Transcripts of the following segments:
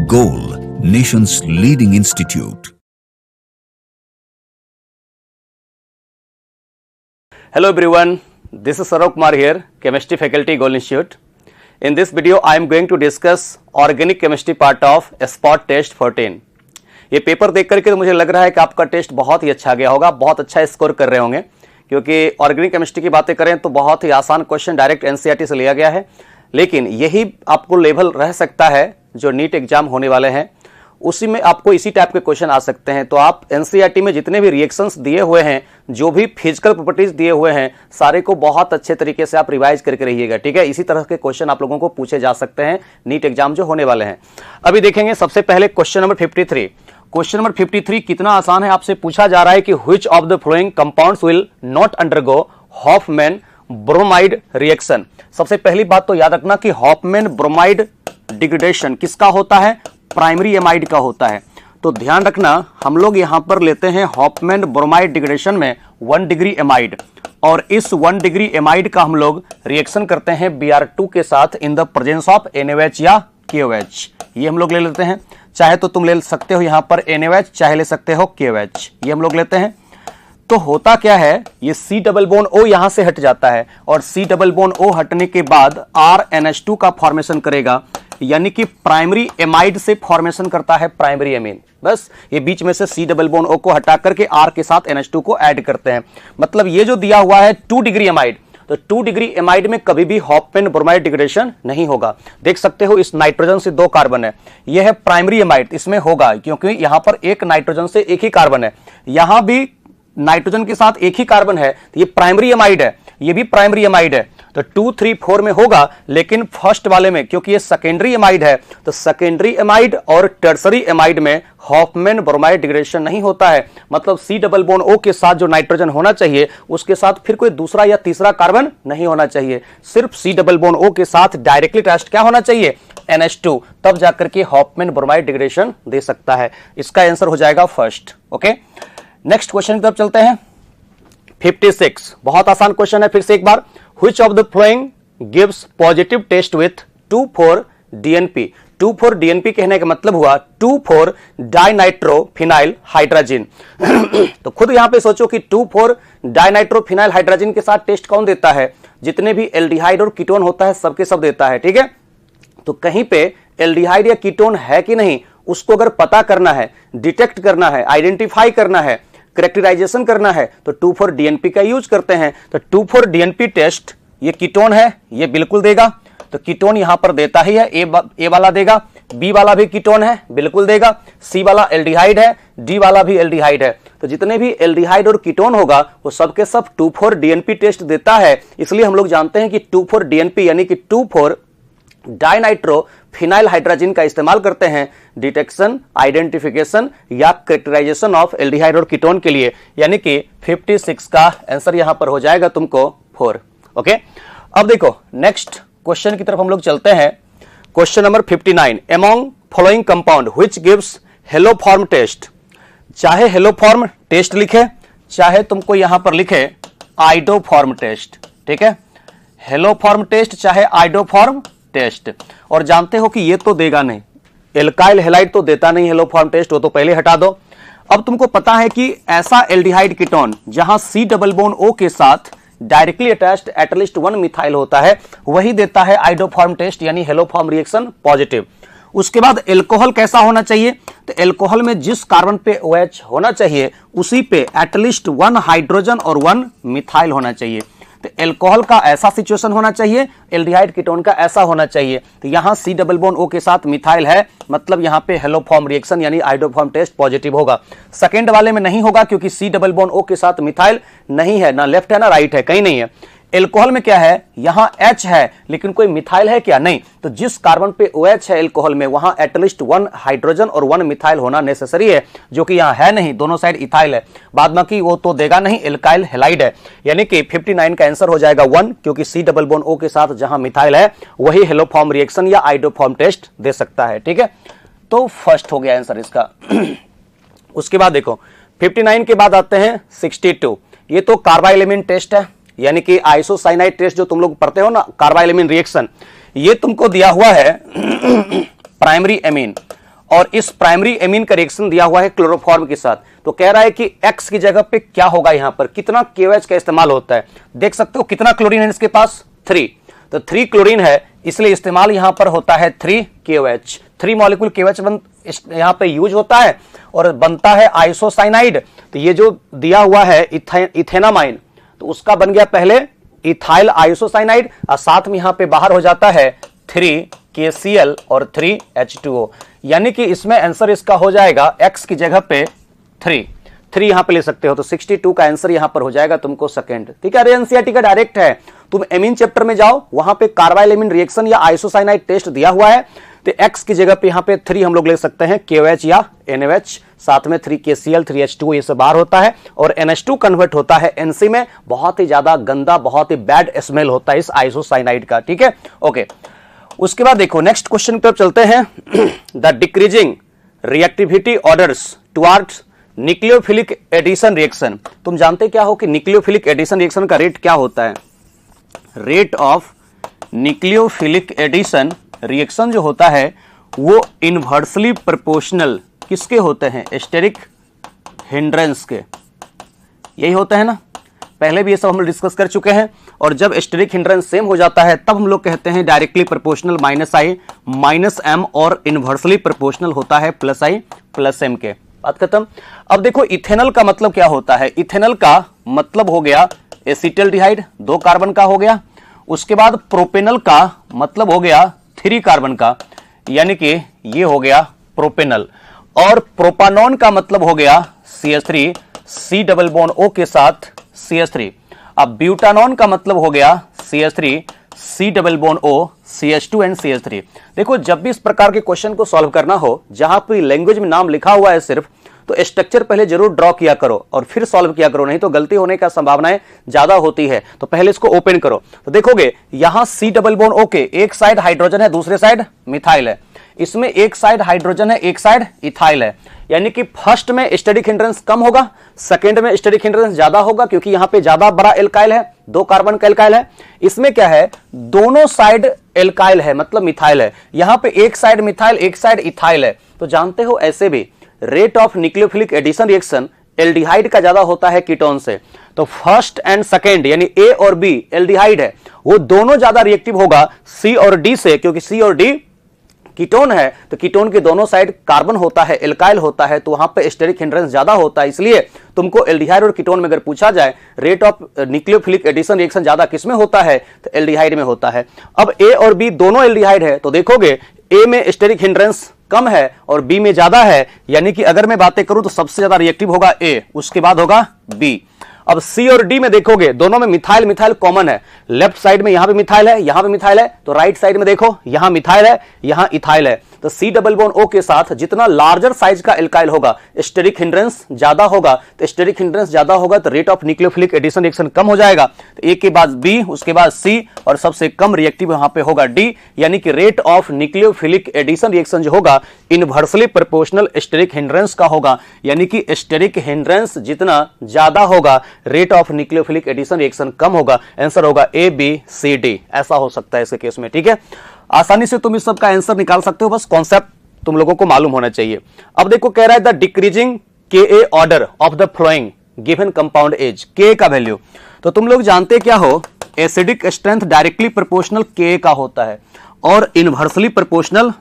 Goal, nation's leading institute. Hello everyone, this is Saurav Kumar here, Chemistry Faculty, Goal Institute. In this video, I am going to discuss organic chemistry part of spot test 14. ये paper देख करके तो मुझे लग रहा है कि आपका टेस्ट बहुत ही अच्छा गया होगा, बहुत अच्छा स्कोर कर रहे होंगे, क्योंकि ऑर्गेनिक केमिस्ट्री की बातें करें तो बहुत ही आसान क्वेश्चन डायरेक्ट एनसीईआरटी से लिया गया है। लेकिन यही आपको लेवल रह सकता है जो नीट एग्जाम होने वाले हैं, उसी में आपको इसी टाइप के क्वेश्चन आ सकते हैं। तो आप एनसीईआरटी में जितने भी रिएक्शंस दिए हुए हैं, जो भी फिजिकल प्रॉपर्टीज दिए हुए हैं, सारे को बहुत अच्छे तरीके से आप रिवाइज करके रहिएगा, ठीक है। इसी तरह के क्वेश्चन आप लोगों को पूछे जा सकते हैं नीट एग्जाम जो होने वाले हैं। अभी देखेंगे सबसे पहले क्वेश्चन नंबर 53। क्वेश्चन नंबर 53 कितना आसान है, आपसे पूछा जा रहा है कि which of the following compounds will not undergo Hoffmann bromide reaction. सबसे पहली बात तो याद रखना कि हॉफमैन ब्रोमाइड डिग्रेडेशन किसका होता है, प्राइमरी एमाइड का होता है। तो ध्यान रखना, हम लोग यहां पर लेते हैं हॉफमैन ब्रोमाइड डिग्रेडेशन में 1 डिग्री एमाइड, और इस 1 डिग्री एमाइड का हम लोग रिएक्शन करते हैं Br2 के साथ in the presence of NaOH या KOH। ये हम लोग ले लेते हैं, चाहे तो तुम ले सकते हो यहां पर NaOH, चाहे ले सकते हो KOH, ये हम लोग लेते हैं। तो होता क्या है, ये C डबल बॉन्ड O यहां से हट जाता है, और C डबल बॉन्ड O हटने के बाद RNH2 का फॉर्मेशन करेगा, यानी कि प्राइमरी एमाइड से फॉर्मेशन करता है प्राइमरी एमीन। बस ये बीच में से C डबल बॉन्ड O को हटा करके R के साथ NH2 को ऐड करते हैं। मतलब ये जो दिया हुआ है 2 डिग्री एमाइड, तो 2 डिग्री एमाइड में कभी भी हॉफमैन ब्रोमाइड डिग्रेडेशन नहीं होगा। देख सकते हो इस नाइट्रोजन से 2 कार्बन है, यह है प्राइमरी एमाइड, इसमें होगा क्योंकि यहां पर एक नाइट्रोजन से एक ही कार्बन है, यहां भी नाइट्रोजन के साथ एक ही कार्बन है, तो ये प्राइमरी एमाइड है, ये भी प्राइमरी एमाइड है। तो 2, 3, 4 में होगा, लेकिन फर्स्ट वाले में क्योंकि ये सेकेंडरी एमाइड है, तो सेकेंडरी एमाइड और टर्सरी एमाइड में हॉफमैन ब्रोमाइड डिग्रेडेशन नहीं होता है। मतलब C डबल बॉन्ड O के साथ जो नाइट्रोजन होना चाहिए, उसके साथ फिर कोई दूसरा या तीसरा कार्बन नहीं होना चाहिए, सिर्फ C डबल बॉन्ड O के साथ डायरेक्टली अटैच्ड क्या होना चाहिए, NH2, तब जाकर के हॉफमैन ब्रोमाइड डिग्रेडेशन दे सकता है। इसका आंसर हो जाएगा फर्स्ट। ओके, नेक्स्ट क्वेश्चन की तरफ चलते हैं। 56 बहुत आसान क्वेश्चन है, फिर से एक बार। Which of the following gives positive test with 2,4-DNP। 2,4-DNP कहने का मतलब हुआ 2,4-डाइनाइट्रोफिनाइल हाइड्रोजन। तो खुद यहां पे सोचो कि 2,4-डाइनाइट्रोफिनाइल हाइड्रोजन के साथ टेस्ट कौन देता है, जितने भी एल्डिहाइड और कीटोन होता है सबके सब देता है, ठीक है। तो कहीं पे एल्डिहाइड या कीटोन है कि नहीं, उसको अगर पता करना है, डिटेक्ट करना है, आइडेंटिफाई करना है, कैरेक्टराइजेशन करना है, तो 2,4-DNP का यूज करते हैं। तो 2,4-DNP टेस्ट, ये कीटोन है, ये बिल्कुल देगा, तो कीटोन यहां पर देता ही है। ए वाला देगा, बी वाला भी कीटोन है, बिल्कुल देगा, सी वाला एल्डिहाइड है, डी वाला भी एल्डिहाइड है। तो जितने भी एल्डिहाइड और कीटोन होगा वो सबके सब 2,4-DNP टेस्ट देता है। इसलिए हम लोग जानते हैं कि 2,4-DNP यानी कि 2,4-डाइनाइट्रोफिनाइल हाइड्रोजन का इस्तेमाल करते हैं डिटेक्शन, आइडेंटिफिकेशन या कैरेक्टराइजेशन ऑफ एल्डिहाइड और कीटोन के लिए, यानी कि 56 का आंसर यहां पर हो जाएगा तुमको 4। ओके, अब देखो नेक्स्ट क्वेश्चन की तरफ हम लोग चलते हैं। Question number 59, among following compound which gives haloform test. चाहे हेलोफॉर्म टेस्ट लिखे, चाहे तुमको यहां पर लिखे आइडोफॉर्म टेस्ट, ठीक है। हेलोफॉर्म टेस्ट चाहे आइडोफॉर्म टेस्ट, और जानते हो कि ये तो देगा नहीं, एल्काइल हैलाइड तो देता नहीं हेलोफॉर्म टेस्ट, वो तो पहले हटा दो। अब तुमको पता है कि ऐसा एल्डिहाइड कीटोन जहां C डबल बॉन्ड O के साथ डायरेक्टली अटैच्ड एटलिस्ट 1 मिथाइल होता है, वही देता है आइडोफॉर्म टेस्ट, यानी हेलोफॉर्म रिएक्शन पॉजिटिव। उसके बाद एल्कोहल कैसा होना चाहिए, तो एल्कोहल में जिस कार्बन पे OH होना चाहिए उसी पे एटलिस्ट 1 हाइड्रोजन और 1 मिथाइल होना चाहिए। तो एल्कोहल का ऐसा सिचुएशन होना चाहिए, एल्डिहाइड कीटोन का ऐसा होना चाहिए। तो यहां C डबल बॉन्ड O के साथ मिथाइल है, मतलब यहां पे हेलोफॉर्म रिएक्शन यानी आइडोफॉर्म टेस्ट पॉजिटिव होगा। सेकंड वाले में नहीं होगा क्योंकि C डबल बॉन्ड O के साथ मिथाइल नहीं है, ना लेफ्ट है ना राइट है, कहीं नहीं है। एल्कोहल में क्या है, यहां H है लेकिन कोई मिथाइल है क्या, नहीं। तो जिस कार्बन पे OH है एल्कोहल में, वहां एटलीस्ट 1 हाइड्रोजन और 1 मिथाइल होना नेसेसरी है, जो कि यहां है नहीं, दोनों साइड इथाइल है। बाद बाकी वो तो देगा नहीं, एल्काइल हैलाइड है, यानी कि 59 का आंसर हो जाएगा 1, क्योंकि C डबल बॉन्ड O के साथ जहां मिथाइल है वही हेलोफॉर्म रिएक्शन या आइडोफॉर्म टेस्ट दे सकता है, ठीक है। तो फर्स्ट हो गया आंसर इसका। उसके बाद देखो 59 के बाद आते हैं 62, ये तो कार्बाइलेमिन टेस्ट है, यानी कि आइसोसाइनाइड टेस्ट जो तुम लोग पढ़ते हो ना, कार्बाइलेमिन रिएक्शन, ये तुमको दिया हुआ है प्राइमरी एमीन, और इस प्राइमरी एमीन का रिएक्शन दिया हुआ है क्लोरोफॉर्म के साथ। तो कह रहा है कि X की जगह पे क्या होगा, यहां पर कितना KOH का इस्तेमाल होता है। देख सकते हो कितना क्लोरीन है इसके पास, 3। तो 3 क्लोरीन है, इसलिए इस्तेमाल यहां पर होता है 3 KOH। 3 मॉलिक्यूल KOH यहां पे यूज होता है और बनता है आइसोसाइनाइड। तो ये जो दिया हुआ है इथेनामाइन, तो उसका बन गया पहले इथाइल आइसोसाइनाइड और साथ में यहां पे बाहर हो जाता है 3 KCl और 3 H2O। यानी कि इसमें आंसर इसका हो जाएगा X की जगह पे 3 यहां पे ले सकते हो। तो 62 का आंसर यहां पर हो जाएगा तुमको सेकंड। ठीक है, अरे एनसीईआरटी का डायरेक्ट है, तुम एमीन चैप्टर में जाओ, वहां पे कार्बाइल एमीन रिएक्शन या आइसोसाइनाइड टेस्ट दिया हुआ है। तो X की जगह पे यहां पे 3 हम लोग ले सकते हैं, KOH या NaOH, साथ में 3 KCl 3 H2O ये सब बाहर होता है और NH2 कन्वर्ट होता है NC में। बहुत ही ज्यादा गंदा, बहुत ही बैड स्मेल होता है इस आइसोसाइनाइड का। ठीक है, ओके। उसके बाद देखो नेक्स्ट क्वेश्चन पे चलते हैं। The decreasing reactivity orders towards nucleophilic addition reaction. तुम जानते क्या हो कि न्यूक्लियोफिलिक एडिशन रिएक्शन का रेट क्या होता है? Rate of nucleophilic addition reaction जो होता है वो इनवर्सली प्रोपोर्शनल किसके होते हैं? स्टेरिक हिंड्रेंस के। यही होता है ना, पहले भी ये सब हम लोग डिस्कस कर चुके हैं। और जब स्टेरिक हिंड्रेंस सेम हो जाता है तब हम लोग कहते हैं डायरेक्टली प्रोपोर्शनल -I -M और इनवर्सली प्रोपोर्शनल होता है +I +M के। बात खत्म। अब देखो इथेनॉल का मतलब क्या होता है? इथेनॉल का मतलब हो गया एसिटल्डिहाइड, 2 कार्बन का हो गया। उसके बाद प्रोपेनॉल का मतलब हो गया 3 कार्बन का, यानी कि ये हो गया प्रोपेनॉल। और प्रोपानॉन का मतलब हो गया CH3, C double bond O के साथ CH3। अब ब्यूटानॉन का मतलब हो गया CH3, C double bond O, CH2 and CH3। देखो जब भी इस प्रकार के क्वेश्चन को सॉल्व करना हो, जहां पर लैंग्वेज में नाम लिखा हुआ है सिर्फ, तो स्ट्रक्चर पहले जरूर ड्रॉ किया करो और फिर सॉल्व किया करो, नहीं तो गलती होने का संभावनाएं ज्यादा होती है। तो पहले इसको ओपन करो तो देखोगे यहां C डबल बॉन्ड O के एक साइड हाइड्रोजन है, दूसरे साइड मिथाइल है। इसमें एक साइड हाइड्रोजन है, एक साइड इथाइल है। यानी कि फर्स्ट में स्टेरिक हिंड्रेंस कम होगा, सेकंड में स्टेरिक हिंड्रेंस ज्यादा होगा, क्योंकि यहां पे ज्यादा बड़ा एल्काइल है, 2 कार्बन का एल्काइल है। इसमें क्या है, दोनों साइड एल्काइल है, मतलब मिथाइल है। यहां पे एक साइड मिथाइल, एक साइड इथाइल है। तो जानते हो ऐसे भी rate of nucleophilic addition reaction aldehyde का ज्यादा होता है कीटोन से। तो फर्स्ट एंड सेकेंड यानी A और B एल्डिहाइड है, वो दोनों ज्यादा रिएक्टिव होगा C और D से, क्योंकि C और D कीटोन है। तो कीटोन के दोनों साइड कार्बन होता है, एल्काइल होता है, तो वहां पे स्टेरिक हिंड्रेंस ज्यादा होता है। इसलिए तुमको एल्डिहाइड और कीटोन में अगर पूछा जाए rate of nucleophilic addition reaction ज्यादा किसमें होता है, तो एल्डिहाइड में होता है। अब A और B दोनों एल्डिहाइड है, तो देखोगे A में स्टेरिक हिंड्रेंस कम है और B में ज्यादा है। यानी कि अगर मैं बातें करूं तो सबसे ज्यादा रिएक्टिव होगा A, उसके बाद होगा B। अब C और D में देखोगे दोनों में मिथाइल मिथाइल कॉमन है। लेफ्ट साइड में यहां पे मिथाइल है, यहां पे मिथाइल है, तो राइट साइड में देखो यहां मिथाइल है, यहां इथाइल है। तो C डबल बॉन्ड O के साथ जितना लार्जर साइज का एल्काइल होगा स्टेरिक हिंड्रेंस ज्यादा होगा। तो स्टेरिक हिंड्रेंस ज्यादा होगा तो rate of nucleophilic addition reaction कम हो जाएगा। तो A के बाद B, उसके बाद C और सबसे कम रिएक्टिव यहां पे होगा D। यानी कि rate of nucleophilic addition reaction जो होगा इनवर्सली प्रोपोर्शनल स्टेरिक हिंड्रेंस का होगा। यानी कि स्टेरिक हिंड्रेंस जितना ज्यादा होगा rate of nucleophilic addition reaction कम होगा। आंसर होगा A B C D, ऐसा हो सकता है इसके केस में। ठीक है, आसानी से तुम इस सब का आंसर निकाल सकते हो, बस कॉन्सेप्ट तुम लोगों को मालूम होना चाहिए। अब देखो कह रहा है the decreasing Ka order of the following given compound as, Ka का वैल्यू। तो तुम लोग जानते क्या हो, acidic strength directly proportional Ka का होता है और इनवर्सली प्रोपोर्शनल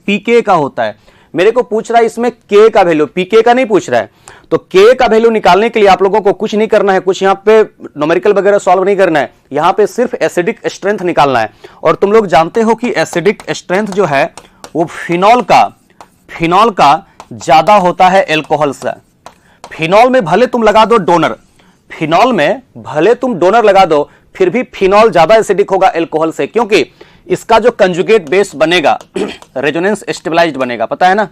Pk का होता है। मेरे को पूछ रहा है इसमें K का वैल्यू, Pk का नहीं पूछ रहा है। तो K का वैल्यू निकालने के लिए आप लोगों को कुछ नहीं करना है, कुछ यहाँ पे न्यूमेरिकल वगैरह सॉल्व नहीं करना है, यहाँ पे सिर्फ एसिडिक स्ट्रेंथ निकालना है। और तुम लोग जानते हो कि एसिडिक स्ट्रेंथ जो है वो फिनॉल का ज्यादा होता है एल्कोहल से। फिनॉल में भले तुम लगा दो डोनर, फिनॉल में भले तुम डोनर लगा दो, फिर भी फिनॉल ज्यादा एसिडिक होगा एल्कोहल से, क्योंकि इसका जो कंजुगेट बेस बनेगा रेजोनेंस स्टेबलाइज्ड बनेगा, पता है ना।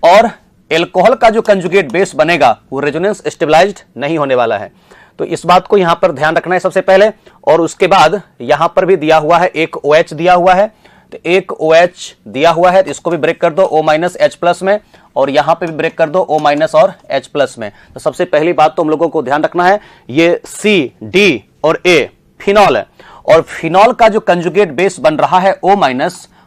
और एल्कोहल का जो कंजुगेट बेस बनेगा वो रेजोनेंस स्टेबलाइज्ड नहीं होने वाला है। तो इस बात को यहां पर ध्यान रखना है सबसे पहले। और उसके बाद यहां पर भी दिया हुआ है एक OH दिया हुआ है, तो एक OH दिया हुआ है, इसको भी ब्रेक कर दो O- H+ में, और यहां पे भी ब्रेक कर दो O- और H+ में। तो सबसे पहली बात तो हम लोगों को ध्यान रखना है, ये C, D और A फिनॉल है, और फिनॉल का जो कंजुगेट बेस बन रहा है O-,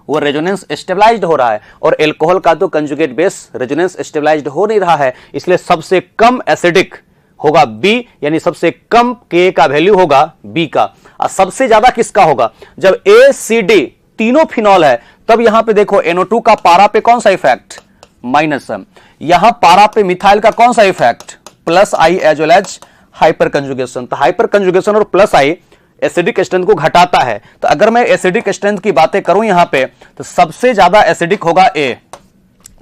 वो रेजोनेंस स्टेबलाइज्ड हो रहा है, और एल्कोहल का तो कंजुगेट बेस रेजोनेंस स्टेबलाइज्ड हो नहीं रहा है, इसलिए सबसे कम एसिडिक होगा बी, यानी सबसे कम के का वैल्यू होगा बी का। और सबसे ज्यादा किसका होगा? जब ए सी डी तीनों फिनॉल है तब यहां पे देखो NO2 का पारा पे कौन सा इफेक्ट? Minus m। यहां पारा पे मिथाइल का कौन सा effect? Plus I as well as hyperconjugation. तो हाइपर कंजुगेशन और प्लस आई एसिडिक स्ट्रेंथ को घटाता है। तो अगर मैं एसिडिक स्ट्रेंथ की बातें करूं यहां पे, तो सबसे ज्यादा एसिडिक होगा ए,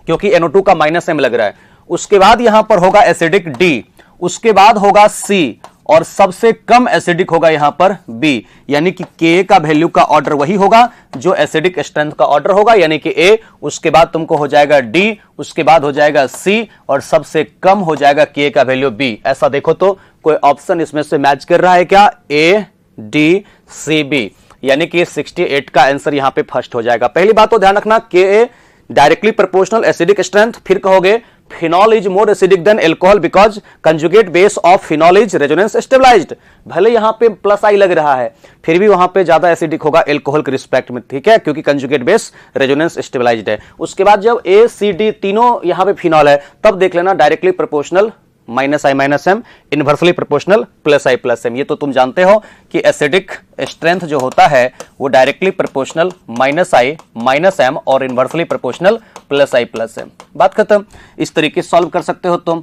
क्योंकि NO2 का माइनस m लग रहा है। उसके बाद यहां पर होगा एसिडिक डी, उसके बाद होगा सी, और सबसे कम एसिडिक होगा यहां पर बी, यानी कि के का वैल्यू का ऑर्डर वही होगा जो एसिडिक स्ट्रेंथ का ऑर्डर होगा, यानी कि ए, उसके बाद तुमको हो जाएगा डी, उसके बाद हो जाएगा सी, और सबसे कम हो जाएगा के का वैल्यू बी। ऐसा देखो तो कोई ऑप्शन इसमें से मैच कर रहा है क्या? ए डी सी बी, यानी कि 68 का आंसर यहां पे फर्स्ट हो जाएगा। पहली बात तो ध्यान रखना, K A directly proportional acidic strength, फिर कहोगे phenol is more acidic than alcohol because conjugate base of phenol is resonance stabilised. भले यहां पे प्लस आई लग रहा है, फिर भी वहां पे ज्यादा एसिडिक होगा एल्कोहल के रिस्पेक्ट में, ठीक है, क्योंकि कंजुगेट बेस रेजोनेंस स्टेबलाइज्ड है। उसके बाद जब ए सी डी तीनों यहां पे फिनॉल है, तब देख लेना directly proportional minus I minus M, inversely proportional plus I plus M. ये तो तुम जानते हो कि एसिडिक स्ट्रेंथ जो होता है वो directly proportional minus I minus M और inversely proportional plus I plus M. बात खत्म। इस तरीके से सॉल्व कर सकते हो तुम।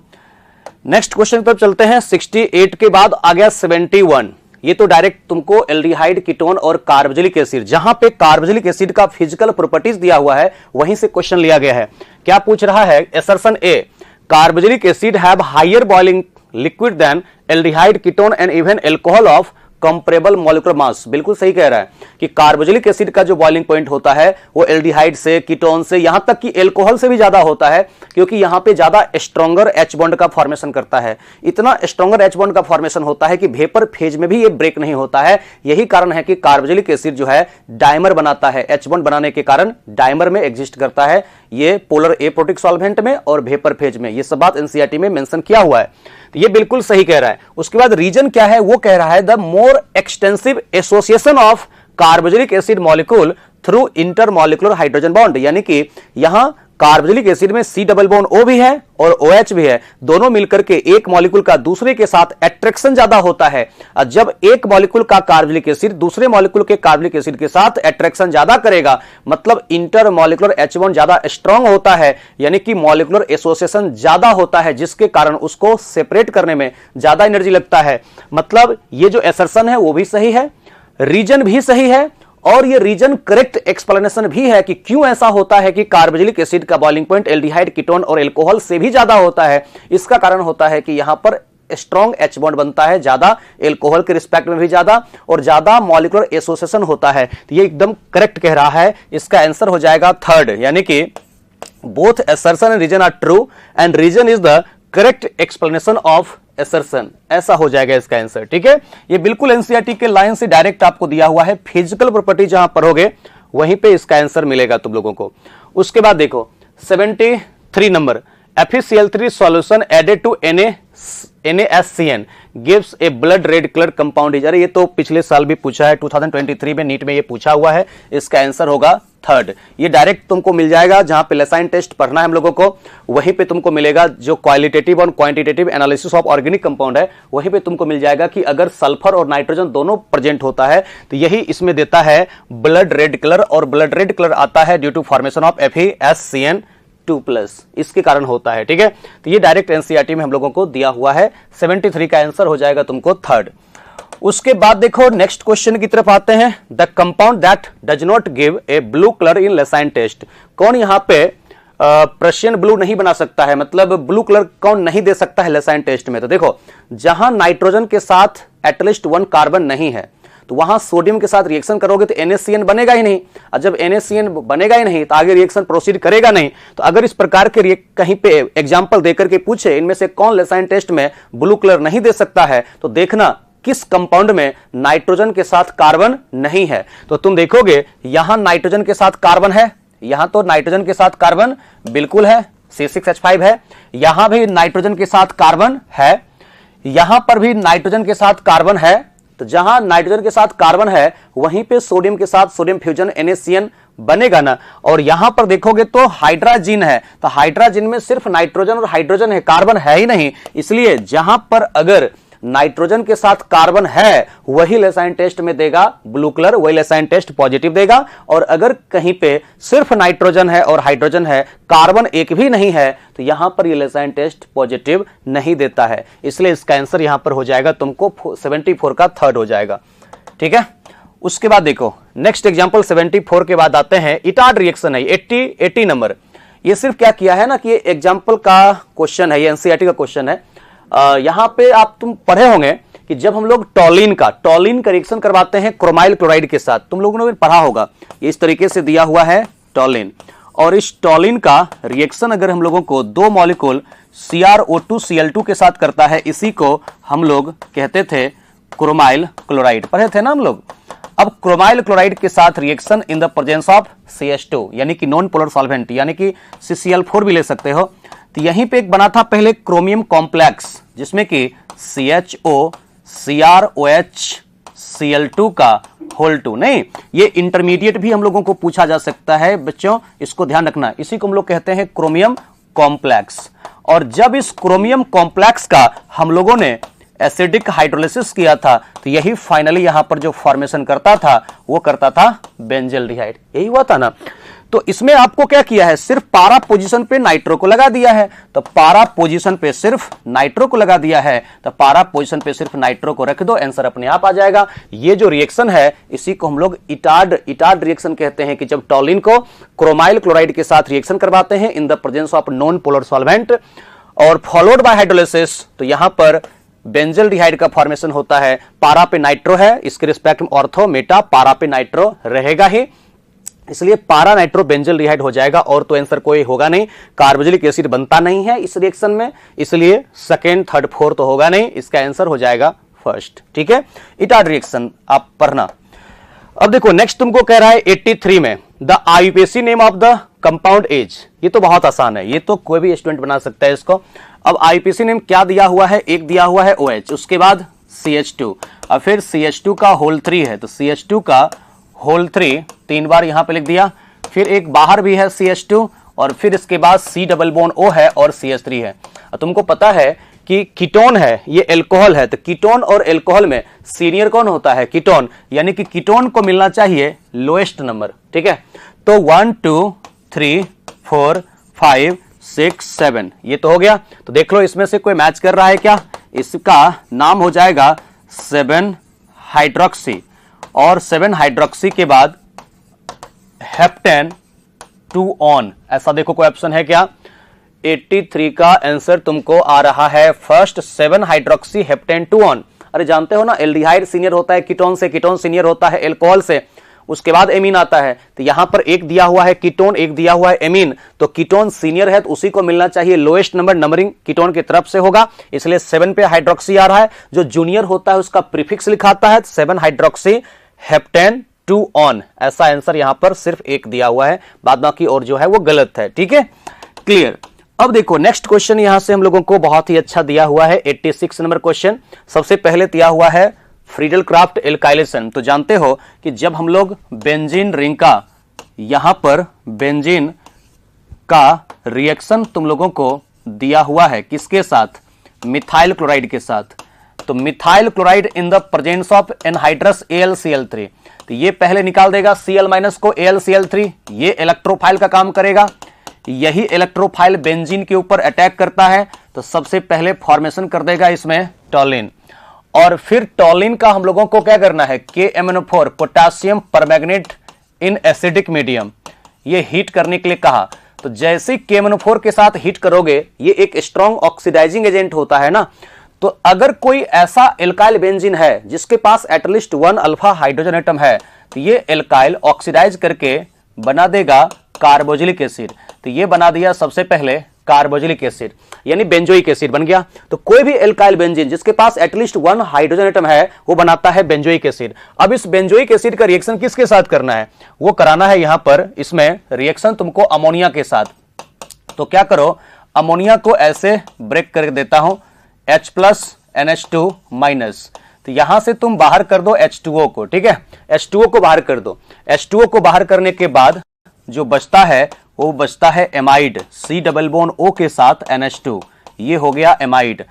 नेक्स्ट क्वेश्चन पर चलते हैं। 68 के बाद आ गया 71। ये तो डायरेक्ट तुमको एल्डिहाइड, कीटोन और कार्बोक्सिलिक एसिड, जहां पे कार्बोक्सिलिक एसिड का फिजिकल प्रॉपर्टीज दिया हुआ है वहीं से क्वेश्चन लिया गया है। क्या पूछ रहा है? Assertion A, carboxylic acid have higher boiling liquid than aldehyde, ketone and even alcohol of comparable molecular mass. बिल्कुल सही कह रहा है कि कार्बोक्सिलिक एसिड का जो बॉइलिंग पॉइंट होता है वो एल्डिहाइड से, कीटोन से, यहां तक कि एल्कोहल से भी ज्यादा होता है, क्योंकि यहां पे ज्यादा स्ट्रॉन्गर एच बॉन्ड का फॉर्मेशन करता है। इतना स्ट्रॉन्गर एच बॉन्ड का फॉर्मेशन होता है कि वेपर फेज में भी ये ब्रेक नहीं होता है। यही कारण है कि कार्बोक्सिलिक एसिड जो है डायमर बनाता है, एच बॉन्ड बनाने के कारण डायमर में एग्जिस्ट करता है, ये पोलर एप्रोटिक सॉल्वेंट में और वेपर फेज में। ये सब बात एनसीईआरटी में मेंशन किया हुआ है, तो ये बिल्कुल सही कह रहा है। उसके बाद रीजन क्या है? वो कह रहा है the more extensive association of carboxylic acid molecule through intermolecular hydrogen bond, यानी कि यहां कार्बोक्सिलिक एसिड में C डबल बॉन्ड O भी है और OH भी है, दोनों मिलकर के एक मॉलिक्यूल का दूसरे के साथ अट्रैक्शन ज्यादा होता है। और जब एक मॉलिक्यूल का कार्बोक्सिलिक एसिड दूसरे मॉलिक्यूल के कार्बोक्सिलिक एसिड के साथ अट्रैक्शन ज्यादा करेगा, मतलब इंटरमॉलिक्यूलर H बॉन्ड ज्यादा स्ट्रांग होता है, यानी कि मॉलिक्यूलर एसोसिएशन ज्यादा होता है, जिसके कारण उसको सेपरेट करने में ज्यादा एनर्जी लगता है। मतलब ये जो असर्शन है वो भी सही है, रीजन भी सही है, और ये रीजन करेक्ट एक्सप्लेनेशन भी है कि क्यों ऐसा होता है कि कार्बोक्सिलिक एसिड का बॉइलिंग पॉइंट एल्डिहाइड, कीटोन और एल्कोहल से भी ज्यादा होता है। इसका कारण होता है कि यहां पर स्ट्रॉन्ग एच बॉन्ड बनता है ज्यादा, एल्कोहल के रिस्पेक्ट में भी ज्यादा, और ज्यादा मॉलिक्यूलर एसोसिएशन होता है। तो ये एकदम करेक्ट कह रहा है। इसका आंसर हो जाएगा थर्ड, यानी कि both assertion and reason are true and reason is the correct explanation of assertion. ऐसा हो जाएगा इसका आंसर, ठीक है। ये बिल्कुल एनसीईआरटी के लाइन से डायरेक्ट आपको दिया हुआ है। फिजिकल प्रॉपर्टी जहां पढ़ोगे वहीं पे इसका आंसर मिलेगा तुम लोगों को। उसके बाद देखो 73 number, FeCl3 solution added to NaSCN gives a blood red colour compound is. अरे ये तो पिछले साल भी पूछा है, 2023 में नीट में ये पूछा हुआ है। इसका आंसर होगा थर्ड। ये डायरेक्ट तुमको मिल जाएगा जहां पे लेसाइन टेस्ट पढ़ना है हम लोगों को, वहीं पे तुमको मिलेगा जो क्वालिटेटिव और quantitative analysis of organic compound है, वहीं पे तुमको मिल जाएगा कि अगर सल्फर और नाइट्रोजन दोनों प्रेजेंट होता है तो यही इसमें देता है ब्लड रेड कलर, और ब्लड रेड कलर आता है due to formation of FeSCN2+, इसके कारण होता है, ठीक है। तो ये डायरेक्ट एनसीईआरटी में हम लोगों को दिया हुआ है। 73 का आंसर हो जाएगा तुमको थर्ड। उसके बाद देखो नेक्स्ट क्वेश्चन की तरफ आते हैं। The compound that does not give a blue colour in Lassaigne test. कौन यहां पे प्रशियन ब्लू नहीं बना सकता है, मतलब ब्लू कलर कौन नहीं दे सकता है लेसाइन टेस्ट में? तो देखो जहां नाइट्रोजन के साथ एटलीस्ट 1 कार्बन नहीं है तो वहां सोडियम के साथ रिएक्शन करोगे तो NaCN बनेगा ही नहीं, और जब NaCN बनेगा ही नहीं तो आगे रिएक्शन प्रोसीड करेगा नहीं। तो अगर इस प्रकार के कहीं पे एग्जांपल देकर के पूछे इनमें से कौन लेसाइन टेस्ट में ब्लू कलर नहीं दे सकता है, तो देखना किस कंपाउंड में नाइट्रोजन के साथ कार्बन नहीं है। तो तुम देखोगे यहां नाइट्रोजन के साथ कार्बन है, यहां तो नाइट्रोजन के साथ कार्बन बिल्कुल है, C6H5 है, यहां भी नाइट्रोजन के साथ कार्बन है, यहां पर भी नाइट्रोजन के साथ कार्बन है, तो जहां नाइट्रोजन के साथ कार्बन है वहीं पे सोडियम के साथ सोडियम फ्यूजन NaCN बनेगा ना। और यहां पर देखोगे तो हाइड्रोजन है, तो हाइड्रोजन में सिर्फ नाइट्रोजन और हाइड्रोजन है, कार्बन है ही नहीं। इसलिए जहां पर अगर नाइट्रोजन के साथ कार्बन है वही लेसाइन टेस्ट में देगा ब्लू कलर, वही लेसाइन टेस्ट पॉजिटिव देगा। और अगर कहीं पे सिर्फ नाइट्रोजन है और हाइड्रोजन है, कार्बन एक भी नहीं है, तो यहां पर ये लेसाइन टेस्ट पॉजिटिव नहीं देता है। इसलिए इसका आंसर यहां पर हो जाएगा तुमको 74 का थर्ड हो जाएगा। ठीक है, उसके बाद देखो नेक्स्ट एग्जांपल 74 के बाद आते हैं इटाड रिएक्शन है 80 नंबर। ये सिर्फ क्या किया है ना कि एग्जांपल का क्वेश्चन है, ये एनसीईआरटी का क्वेश्चन है। यहां पे आप तुम पढ़े होंगे कि जब हम लोग टॉलिन का रिएक्शन करवाते हैं क्रोमाइल क्लोराइड के साथ, तुम लोगों ने पढ़ा होगा, इस तरीके से दिया हुआ है टॉलिन। और इस टॉलिन का रिएक्शन अगर हम लोगों को दो मॉलिक्यूल CrO2Cl2 के साथ करता है, इसी को हम लोग कहते थे क्रोमाइल क्लोराइड, पढ़े थे ना हम लोग। अब क्रोमाइल क्लोराइड के साथ reaction in the presence of CH2 यानी कि नॉन पोलर सॉल्वेंट यानी कि CCl4 भी ले सकते हो। तो यहीं पे एक बना था पहले क्रोमियम कॉम्प्लेक्स जिसमें कि CHO CrOH Cl2 का होल 2, नहीं ये इंटरमीडिएट भी हम लोगों को पूछा जा सकता है बच्चों, इसको ध्यान रखना। इसी को हम लोग कहते हैं क्रोमियम कॉम्प्लेक्स। और जब इस क्रोमियम कॉम्प्लेक्स का हम लोगों ने एसिडिक हाइड्रोलिसिस किया था तो यही फाइनली यहां पर जो फॉर्मेशन करता था वो करता था बेंजल्डिहाइड, यही हुआ था ना। तो इसमें आपको क्या किया है, सिर्फ पारा पोजीशन पे नाइट्रो को लगा दिया है, तो पारा पोजीशन पे सिर्फ नाइट्रो को लगा दिया है, तो पारा पोजीशन पे सिर्फ नाइट्रो को रख दो, आंसर अपने आप आ जाएगा। ये जो रिएक्शन है इसी को हम लोग इटाड रिएक्शन कहते हैं कि जब टॉलिन को क्रोमाइल क्लोराइड के साथ रिएक्शन करवाते हैं in the presence of non polar solvent और फॉलोड बाय हाइड्रोलिसिस, तो यहां पर बेंजल्डिहाइड का फॉर्मेशन होता है। पारा पे नाइट्रो है, इसके रिस्पेक्ट में ऑर्थो मेटा पारा पे नाइट्रो रहेगा ही, इसलिए पारा नाइट्रो बेंजल्डिहाइड हो जाएगा। और तो आंसर कोई होगा नहीं, कार्बोक्सिलिक एसिड बनता नहीं है इस रिएक्शन में, इसलिए सेकेंड थर्ड फोर्थ तो होगा नहीं, इसका आंसर हो जाएगा फर्स्ट। ठीक है, इटाड रिएक्शन आप पढ़ना। अब देखो नेक्स्ट तुमको कह रहा है 83 में द IUPAC name of the compound as. ये तो बहुत आसान है, ये तो कोई भी स्टूडेंट बना सकता है इसको। अब आईयूपीएसी नेम क्या दिया हुआ है, एक दिया हुआ है OH, उसके बाद CH2, और फिर CH2 का होल 3 है, तो CH2 का होल 3 3 बार यहां पे लिख दिया, फिर एक बाहर भी है CH2, और फिर इसके बाद C डबल बॉन्ड O है और CH3 है। तुमको पता है कि कीटोन है, ये एल्कोहल है, तो कीटोन और एल्कोहल में सीनियर कौन होता है, कीटोन, यानी कि कीटोन को मिलना चाहिए लोएस्ट नंबर। ठीक है, तो 1 2 3 4 5 6 7 ये तो हो गया। तो देख लो इसमें से कोई मैच कर रहा है क्या, इसका नाम हो जाएगा 7 हाइड्रोक्सी, और 7 हाइड्रोक्सी के बाद हेप्टेन 2 ऑन, ऐसा देखो कोई ऑप्शन है क्या। 83 का आंसर तुमको आ रहा है फर्स्ट, 7 हाइड्रोक्सी हेप्टेन 2 ऑन। अरे जानते हो ना एल्डिहाइड सीनियर होता है कीटोन से, कीटोन सीनियर होता है एल्कोहल से, उसके बाद एमीन आता है। तो यहां पर एक दिया हुआ है कीटोन, एक दिया हुआ है एमीन, तो कीटोन सीनियर है तो उसी को मिलना चाहिए लोएस्ट नंबर, नंबरिंग कीटोन की तरफ से होगा, इसलिए 7 पे हाइड्रोक्सी आ रहा है। जो जूनियर होता है उसका प्रीफिक्स लिखाता है, 7 हाइड्रोक्सी हेप्टेन 2 ऑन, ऐसा आंसर यहां पर सिर्फ एक दिया हुआ है, बाद बाकी और जो है वो गलत है। ठीक है, क्लियर। अब देखो नेक्स्ट क्वेश्चन यहां से हम लोगों को बहुत ही अच्छा दिया हुआ है 86 नंबर क्वेश्चन। सबसे पहले दिया हुआ है फ्रीडल क्राफ्ट एल्काइलेशन। तो जानते हो कि जब हम लोग बेंजीन रिंग का, यहां पर बेंजीन का रिएक्शन तुम लोगों को दिया हुआ है किसके साथ, मिथाइल क्लोराइड के साथ, तो methyl chloride in the presence of anhydrous AlCl3, तो ये पहले निकाल देगा Cl- को AlCl3, ये इलेक्ट्रोफाइल का काम करेगा, यही इलेक्ट्रोफाइल बेंजीन के ऊपर अटैक करता है, तो सबसे पहले फॉर्मेशन कर देगा इसमें टॉलिन, और फिर टॉलिन का हम लोगों को क्या करना है KMnO4 potassium permanganate in acidic medium, ये हीट करने के लिए कहा। तो जैसे KMnO4 के साथ हीट करोगे, ये एक स्ट्रॉन्ग ऑक्सीडाइजिंग एजेंट होता है ना, तो अगर कोई ऐसा एल्काइल बेंजीन है जिसके पास एटलीस्ट 1 अल्फा हाइड्रोजन एटम है, तो ये एल्काइल ऑक्सीडाइज करके बना देगा कार्बोक्सिलिक एसिड। तो ये बना दिया सबसे पहले कार्बोक्सिलिक एसिड, यानी बेंजोइक एसिड बन गया। तो कोई भी एल्काइल बेंजीन जिसके पास एटलीस्ट 1 हाइड्रोजन एटम है वो बनाता है बेंजोइक एसिड। अब इस बेंजोइक एसिड का रिएक्शन किसके साथ करना है, वो कराना है यहां पर इसमें रिएक्शन तुमको अमोनिया के साथ। तो क्या करो, अमोनिया को ऐसे ब्रेक कर देता हूं H+ NH2-, तो यहां से तुम बाहर कर दो H2O को, ठीक है, H2O को बाहर कर दो। H2O को बाहर करने के बाद जो बचता है वो बचता है amide, C double bond O के साथ NH2, ये हो गया एमाइड।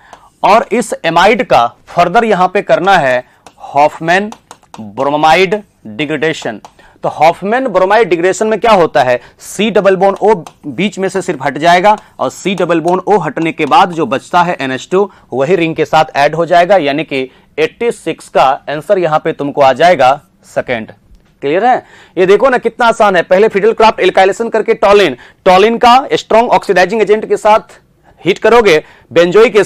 और इस एमाइड का फर्दर यहां पे करना है हॉफमैन ब्रोमाइड डिग्रेडेशन। तो हॉफमैन ब्रोमाइड डिग्रेडेशन में क्या होता है, C डबल बॉन्ड O बीच में से सिर्फ हट जाएगा और C डबल बॉन्ड O हटने के बाद जो बचता है NH2 वही रिंग के साथ ऐड हो जाएगा, यानी कि 86 का आंसर यहां पे तुमको आ जाएगा सेकंड। क्लियर है? ये देखो ना कितना आसान है। पहले फिडेलक्राफ्ट एल्काइलेशन करके टॉलिन का स्ट्रॉन्ग ऑक्सीडाइजिंग एजेंट के साथ हीट करोगे बेंजोइक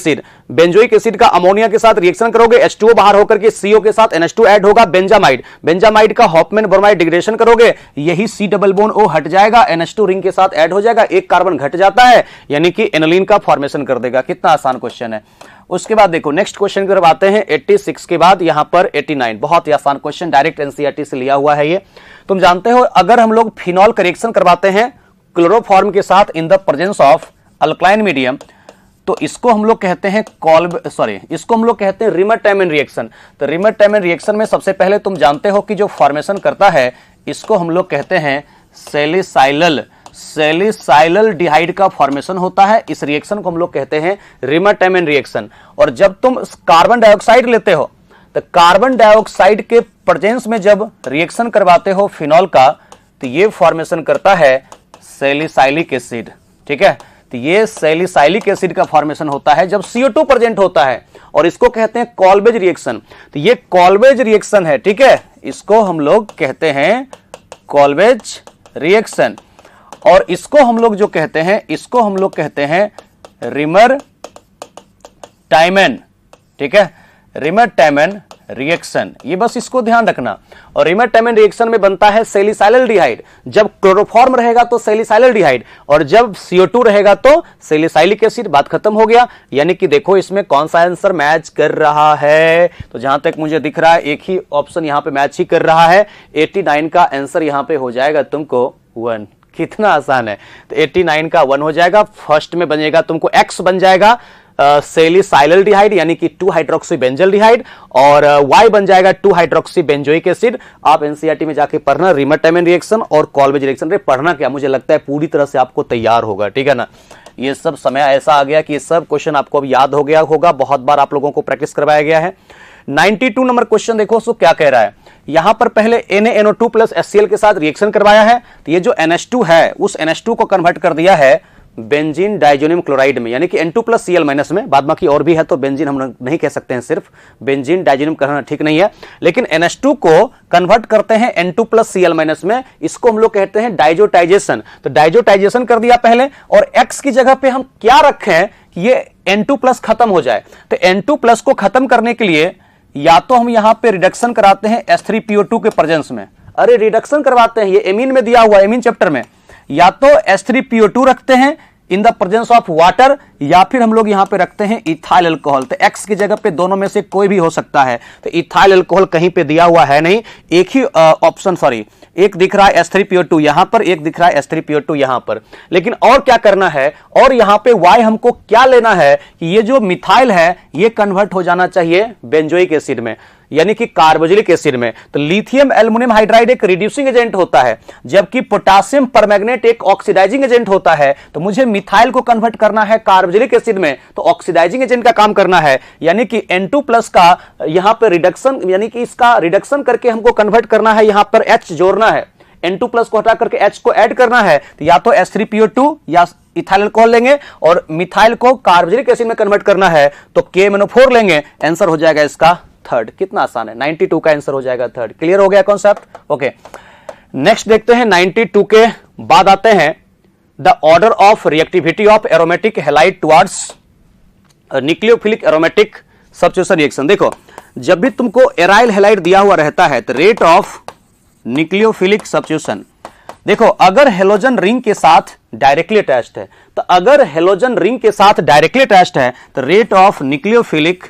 एसिड का अमोनिया के साथ रिएक्शन करोगे, H2O बाहर होकर के CO के साथ NH2 ऐड होगा, बेंजामाइड का हॉफमैन ब्रोमाइड डिग्रेडेशन करोगे, यही C डबल बॉन्ड O हट जाएगा, NH2 रिंग के साथ ऐड हो जाएगा, एक कार्बन घट जाता है, यानी कि एनिलीन का फॉर्मेशन कर देगा। कितना आसान क्वेश्चन है। उसके बाद देखो नेक्स्ट क्वेश्चन की तरफ आते हैं। 86 के बाद यहां पर 89, बहुत ही आसान क्वेश्चन, डायरेक्ट एनसीईआरटी से लिया हुआ है ये। तुम जानते हो अगर हम लोग फिनॉल का रिएक्शन करवाते हैं क्लोरोफॉर्म के साथ in the presence of alkaline medium, तो इसको हम लोग कहते हैं इसको हम लोग कहते हैं रिमर-टाइमन रिएक्शन। तो रिमर-टाइमन रिएक्शन में सबसे पहले तुम जानते हो कि जो फॉर्मेशन करता है इसको हम लोग कहते हैं सैलिसाइलल डिहाइड का फॉर्मेशन होता है। इस रिएक्शन को हम लोग कहते हैं रिमर-टाइमन रिएक्शन। और जब तुम कार्बन डाइऑक्साइड लेते हो तो कार्बन डाइऑक्साइड के प्रेजेंस में जब रिएक्शन करवाते हो फिनॉल का, तो ये फॉर्मेशन करता है सैलिसाइलिक एसिड, ठीक है। तो ये सैलिसाइलिक एसिड का फॉर्मेशन होता है जब CO2 प्रेजेंट होता है, और इसको कहते हैं कॉल्वेज रिएक्शन। तो ये कॉल्वेज रिएक्शन है, ठीक है, इसको हम लोग कहते हैं कॉल्वेज रिएक्शन। और इसको हम लोग जो कहते हैं, इसको हम लोग कहते हैं रिमर-टाइमन, ठीक है, रिमर-टाइमन रिएक्शन। ये बस इसको ध्यान रखना। और रिमर-टाइमन रिएक्शन में बनता है सैलिसाइलल डिहाइड। जब क्लोरोफॉर्म रहेगा तो सैलिसाइलल डिहाइड, और जब CO2 रहेगा तो सैलिसाइलिक एसिड। बात खत्म हो गया। यानी कि देखो इसमें कौन सा आंसर मैच कर रहा है, तो जहां तक मुझे दिख रहा है एक ही ऑप्शन यहां पे मैच ही कर रहा है। 89 का आंसर यहां पे हो जाएगा तुमको 1। कितना आसान है। तो 89 का 1 हो जाएगा। फर्स्ट में बनेगा तुमको X बन जाएगा सैलिसाइलल डिहाइड, यानी कि 2 हाइड्रोक्सी बेंजल डिहाइड, और Y बन जाएगा 2 हाइड्रोक्सी बेंजोइक एसिड। आप एनसीईआरटी में जाके पढ़ना रिमर-टाइमन रिएक्शन और कॉल्वेज रिएक्शन। रे पढ़ना क्या, मुझे लगता है पूरी तरह से आपको तैयार होगा, ठीक है ना। ये सब समय ऐसा आ गया कि ये सब क्वेश्चन आपको अब याद हो गया होगा, बहुत बार आप लोगों को प्रैक्टिस करवाया गया है। 92 नंबर क्वेश्चन देखो उसको क्या कह रहा है। यहां पर पहले NaNO2 प्लस HCl के साथ रिएक्शन करवाया है, तो ये जो NH2 है उस NH2 को कन्वर्ट कर दिया है बेंजीन डाइजोनियम क्लोराइड में, यानी कि N2 प्लस Cl माइनस में। बाद बाकी और भी है तो बेंजीन हम नहीं कह सकते हैं, सिर्फ बेंजीन डाइजोनियम कहना ठीक नहीं है। लेकिन NH2 को कन्वर्ट करते हैं N2 प्लस Cl माइनस में, इसको हम लोग कहते हैं डाइजोटाइजेशन। तो डाइजोटाइजेशन कर दिया पहले, और X की जगह पे हम क्या रखें कि ये N2 प्लस खत्म हो जाए। तो N2 प्लस को खत्म करने के लिए या तो हम यहां पे रिडक्शन कराते हैं H3PO2 के प्रेजेंस में, अरे रिडक्शन करवाते हैं, ये एमीन में दिया हुआ, एमीन चैप्टर में, या तो H3PO2 रखते हैं in the presence of water, या फिर हम लोग यहां पे रखते हैं इथाइल अल्कोहल। तो X की जगह पे दोनों में से कोई भी हो सकता है। तो इथाइल अल्कोहल कहीं पे दिया हुआ है नहीं, एक ही ऑप्शन, एक दिख रहा है H3PO2 यहां पर, एक दिख रहा है H3PO2 यहां पर। लेकिन और क्या करना है, और यहां पे Y हमको क्या लेना है कि ये जो मिथाइल है ये कन्वर्ट हो जाना चाहिए बेंजोइक एसिड में, यानी कि कार्बोक्सिलिक एसिड में। तो लिथियम एल्युमिनियम हाइड्राइड एक रिड्यूसिंग एजेंट होता है, जबकि पोटेशियम परमैंगनेट एक ऑक्सीडाइजिंग एजेंट होता है। तो मुझे मिथाइल को कन्वर्ट करना है कार्बोक्सिलिक एसिड में, तो ऑक्सीडाइजिंग एजेंट का काम करना है, यानी कि N2 प्लस का यहां पर रिडक्शन, यानी कि इसका रिडक्शन करके हमको कन्वर्ट करना है, यहां पर H जोड़ना है, N2 प्लस को हटा करके H को ऐड करना है। तो या तो H3PO2 या इथाइल अल्कोहल लेंगे, और मिथाइल को कार्बोक्सिलिक एसिड में कन्वर्ट करना है तो KMnO4 लेंगे। आंसर हो जाएगा इसका 3rd। कितना आसान है, 92 का आंसर हो जाएगा 3rd। क्लियर हो गया कॉन्सेप्ट? ओके, नेक्स्ट देखते हैं 92 के बाद आते हैं the order of reactivity of aromatic halide towards nucleophilic aromatic substitution reaction. देखो जब भी तुमको एराइल हैलाइड दिया हुआ रहता है तो रेट ऑफ न्यूक्लियोफिलिक सब्स्टिट्यूशन, देखो अगर हेलोजन रिंग के साथ डायरेक्टली अटैच्ड है, तो अगर हेलोजन रिंग के साथ डायरेक्टली अटैच्ड है तो रेट ऑफ न्यूक्लियोफिलिक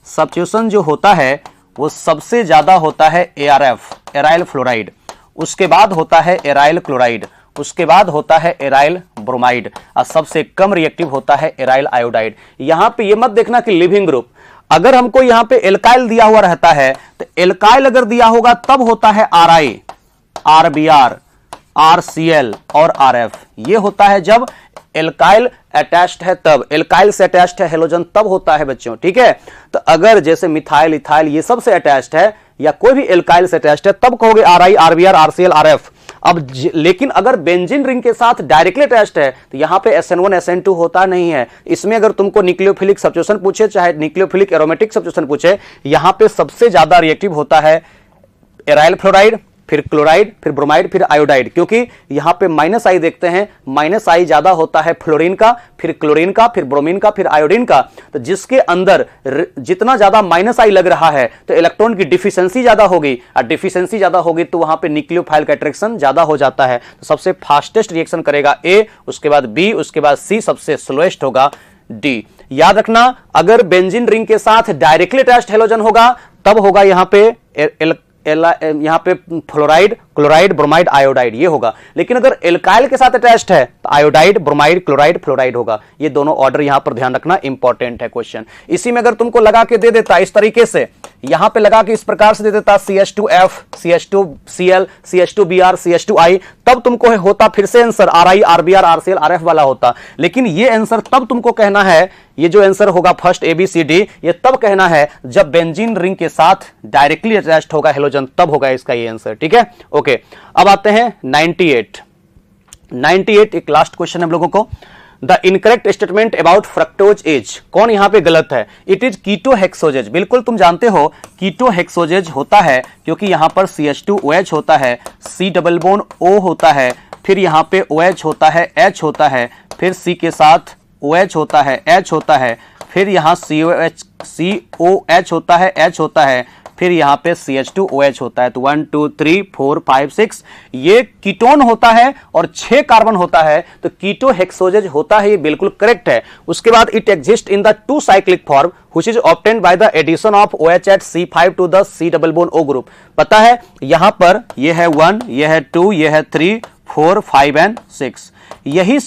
सब्स्टिट्यूशन जो होता है वो सबसे ज्यादा होता है ARF, एराइल फ्लोराइड, उसके बाद होता है एराइल क्लोराइड, उसके बाद होता है एराइल ब्रोमाइड, और सबसे कम रिएक्टिव होता है एराइल आयोडाइड। यहां पे ये मत देखना कि लिविंग ग्रुप, अगर हमको यहां पे एल्काइल दिया हुआ रहता है तो एल्काइल अगर दिया होगा तब होता है RI, RBr, RCl और RF। ये होता है जब एल्काइल अटैच्ड है, तब एल्काइल से अटैच्ड है हेलोजन तब होता है बच्चों, ठीक है। तो अगर जैसे मिथाइल, इथाइल ये सब से अटैच्ड है या कोई भी एल्काइल से अटैच्ड है तब कहोगे RI, RBr, RCl, RF। अब लेकिन अगर बेंजीन रिंग के साथ डायरेक्टली अटैच्ड है तो यहां पे SN1 SN2 होता नहीं है। इसमें अगर तुमको न्यूक्लियोफिलिक सब्स्टिट्यूशन पूछे चाहे न्यूक्लियोफिलिक एरोमेटिक सब्स्टिट्यूशन पूछे, यहां पे सबसे ज्यादा रिएक्टिव होता है एराइल फ्लोराइड, फिर क्लोराइड, फिर ब्रोमाइड, फिर आयोडाइड, क्योंकि यहां पे -I देखते हैं, -I ज्यादा होता है फ्लोरीन का, फिर क्लोरीन का, फिर ब्रोमीन का, फिर आयोडीन का। तो जिसके अंदर जितना ज्यादा -I लग रहा है तो इलेक्ट्रॉन की डिफिशियंसी ज्यादा होगी, और डिफिशियंसी ज्यादा होगी तो वहां पे न्यूक्लियोफाइल का अट्रैक्शन ज्यादा हो जाता है। तो सबसे फास्टेस्ट रिएक्शन करेगा A, उसके बाद B, उसके बाद C, सबसे स्लोएस्ट होगा D। याद रखना, अगर बेंजीन रिंग के साथ डायरेक्टली अटैच्ड हेलोजन होगा तब होगा यहां पे यहां पे फ्लोराइड, क्लोराइड, ब्रोमाइड, आयोडाइड ये होगा। लेकिन अगर एल्काइल के साथ अटैच्ड है तो आयोडाइड, ब्रोमाइड, क्लोराइड, फ्लोराइड होगा। ये दोनों ऑर्डर यहां पर ध्यान रखना, इंपॉर्टेंट है क्वेश्चन। इसी में अगर तुमको लगा के दे देता इस तरीके से, यहां पे लगा के इस प्रकार से दे देता CH2F, CH2Cl, CH2Br, CH2I, तब तुमको होता फिर से answer RI, RBr, RCl, RF वाला होता। लेकिन ये आंसर तब तुमको कहना है, ये जो आंसर होगा फर्स्ट ABCD, ये तब कहना है जब बेंजीन रिंग के साथ डायरेक्टली अटैच्ड होगा हेलोजन, तब होगा इसका ये आंसर, ठीक है। ओके, अब आते हैं 98 एक लास्ट क्वेश्चन हम लोगों को। The incorrect statement about fructose is, कौन यहां पे गलत है? It is ketohexoses. बिल्कुल तुम जानते हो कीटोहेक्सोजेज होता है क्योंकि यहां पर CH2OH होता है, C डबल बॉन्ड O होता है, फिर यहां पे OH होता है, H होता है, फिर C के साथ OH होता है, H होता है, फिर यहां COH होता है, H होता है, फिर यहां पे CH2OH होता है। तो 1 2 3 4 5 6 ये कीटोन होता है और 6 कार्बन होता है, तो कीटोहेक्सोजेज होता है, ये बिल्कुल करेक्ट है। उसके बाद it exist in the 2 cyclic form which is obtained by the addition of OH at C5 to the C double bond O group. पता है यहां पर ये है 1, ये है 2, ये है 3 4 5 एंड 6, यही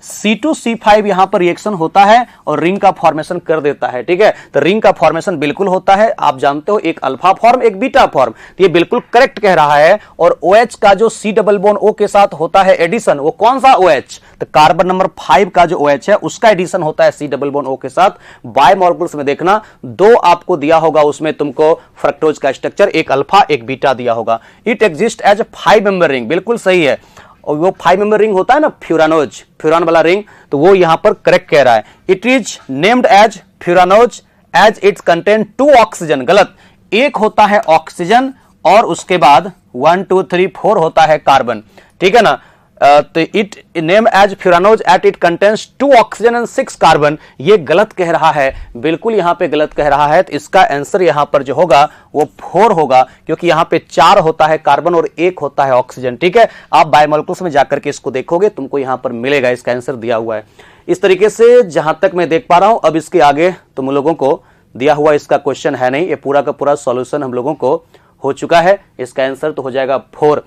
C2C5 यहां पर रिएक्शन होता है और रिंग का फॉर्मेशन कर देता है, ठीक है। तो रिंग का फॉर्मेशन बिल्कुल होता है, आप जानते हो एक अल्फा फॉर्म एक बीटा फॉर्म, तो ये बिल्कुल करेक्ट कह रहा है। और OH का जो C डबल बॉन्ड O के साथ होता है एडिशन, वो कौन सा OH? तो कार्बन नंबर 5 का जो OH है उसका एडिशन होता है C डबल बॉन्ड O के साथ। बायोमॉलिक्यूल्स में देखना 2 आपको दिया होगा, उसमें तुमको फ्रक्टोज का स्ट्रक्चर एक अल्फा एक बीटा दिया होगा। It exist as 5 member ring, बिल्कुल सही है। और वो 5 मेंबर रिंग होता है ना, फ्यूरानोज, फ्यूरान वाला रिंग, तो वो यहां पर करेक्ट कह रहा है। It is named as furanose as its contain 2 oxygen, गलत। एक होता है ऑक्सीजन और उसके बाद 1 2 3 4 होता है कार्बन, ठीक है ना। तो it name as furanose at it contains 2 oxygen and 6 carbon, ये गलत कह रहा है, बिल्कुल यहां पे गलत कह रहा है। तो इसका आंसर यहां पर जो होगा वो 4 होगा, क्योंकि यहां पे 4 होता है कार्बन और 1 होता है ऑक्सीजन, ठीक है। आप बायोमॉलिक्यूल्स में जाकर के इसको देखोगे, तुमको यहां पर मिलेगा, इसका आंसर दिया हुआ है इस तरीके से, जहां तक मैं देख पा रहा हूं। अब इसके आगे तुम लोगों को दिया हुआ इसका क्वेश्चन है नहीं, ये पूरा का पूरा सॉल्यूशन हम लोगों को हो चुका है। इसका आंसर तो हो जाएगा 4।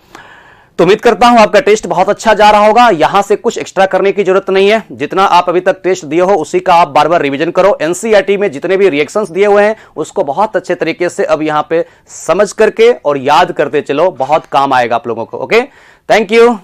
तो उम्मीद करता हूं आपका टेस्ट बहुत अच्छा जा रहा होगा। यहां से कुछ एक्स्ट्रा करने की जरूरत नहीं है, जितना आप अभी तक टेस्ट दिए हो उसी का आप बार बार रिवीजन करो। एनसीईआरटी में जितने भी रिएक्शंस दिए हुए हैं उसको बहुत अच्छे तरीके से अब यहां पे समझ करके और याद करते चलो, बहुत काम आएगा आप लोगों को। Okay, thank you.